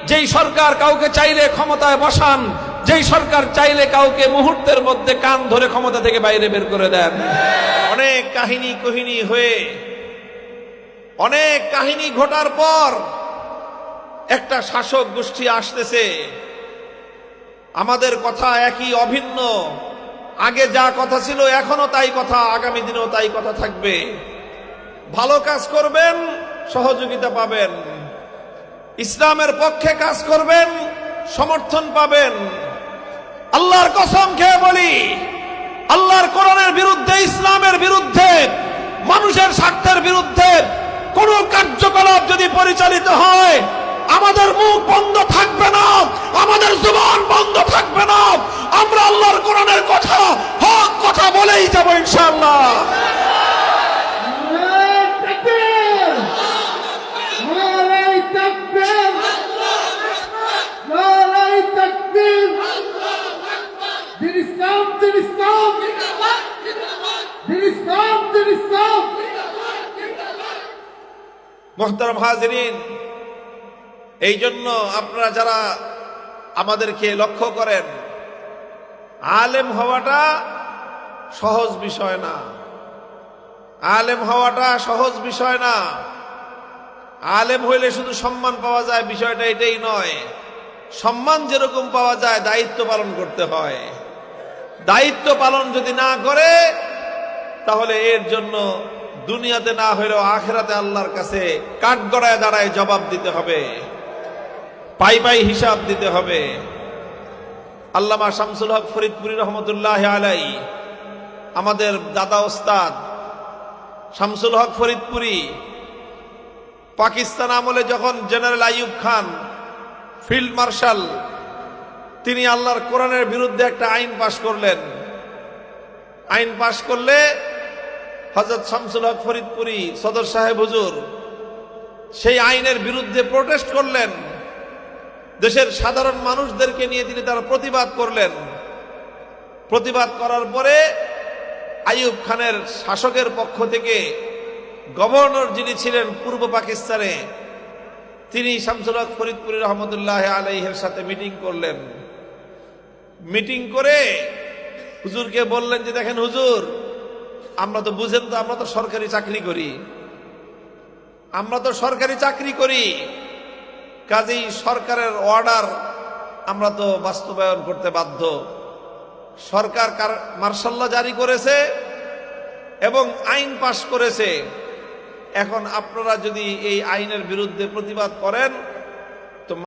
যেই সরকার কাউকে চাইলে ক্ষমতায় বসান, যেই সরকার চাইলে কাউকে মুহূর্তের মধ্যে কান ধরে ক্ষমতা থেকে বাইরে বের করে দেন। অনেক কাহিনী হয়ে অনেক কাহিনী ঘটার পর একটা শাসক গোষ্ঠী আসতেছে। আমাদের কথা একই, অভিন্ন। আগে যা কথা ছিল এখনো তাই কথা, আগামী দিনেও তাই কথা থাকবে। ভালো কাজ করবেন, সহযোগিতা পাবেন। ইসলামের পক্ষে কাজ করবেন, সমর্থন পাবেন। আল্লাহর কসম খেয়ে বলি, আল্লাহর কোরআনের বিরুদ্ধে, ইসলামের বিরুদ্ধে, মানুষের স্বার্থের বিরুদ্ধে কোন কার্যকলাপ যদি পরিচালিত হয়, আমাদের মুখ বন্ধ থাকবে না, আমাদের জবান বন্ধ থাকবে না। আমরা আল্লাহর কোরআনের কথা, হক কথা বলেই যাব ইনশাআল্লাহ। মুহতারাম হাজিরিন, এই জন্য আপনারা যারা আমাদেরকে লক্ষ্য করেন, আলেম হওয়াটা সহজ বিষয় না। আলেম হওয়াটা সহজ বিষয় না। আলেম হইলে শুধু সম্মান পাওয়া যায়, বিষয়টা এটাই নয়। সম্মান যেরকম পাওয়া যায়, দায়িত্ব পালন করতে হয়। দায়িত্ব পালন যদি না করে, তাহলে এর জন্য দুনিয়াতে না হইলেও আখিরাতে আল্লাহর কাছে কাঠগড়ায় দাঁড়ায় জবাব দিতে হবে, পাই পাই হিসাব দিতে হবে। আল্লামা শামসুল হক ফরিদপুরি রহমতুল্লাহ আলাইহি, আমাদের দাদা ওস্তাদ শামসুল হক ফরিদপুরি, পাকিস্তান আমলে যখন general Ayub Khan field marshal, তিনি আল্লাহর কোরআনের বিরুদ্ধে একটা আইন পাশ করলেন। আইন পাশ করলে হযরত শামসুল হক ফরিদপুরি সদর সাহেব হুজুর সেই আইনের বিরুদ্ধে প্রোটেস্ট করলেন। দেশের সাধারণ মানুষদেরকে নিয়ে তিনি তার প্রতিবাদ করলেন। প্রতিবাদ করার পরে আইয়ুব খানের শাসকের পক্ষ থেকে গভর্নর যিনি ছিলেন পূর্ব পাকিস্তানে, তিনি শামসুল হক ফরিদপুরি রহমতুল্লাহ আলাইহির সাথে মিটিং করলেন। মিটিং করে হুজুরকে বললেন যে, দেখেন হুজুর, আমরা তো বুঝেন তো, আমরা তো সরকারি চাকরি করি, কাজেই সরকারের অর্ডার আমরা তো বাস্তবায়ন করতে বাধ্য। সরকার মার্শাল ল জারি করেছে এবং আইন পাশ করেছে। এখন আপনারা যদি এই আইনের বিরুদ্ধে প্রতিবাদ করেন,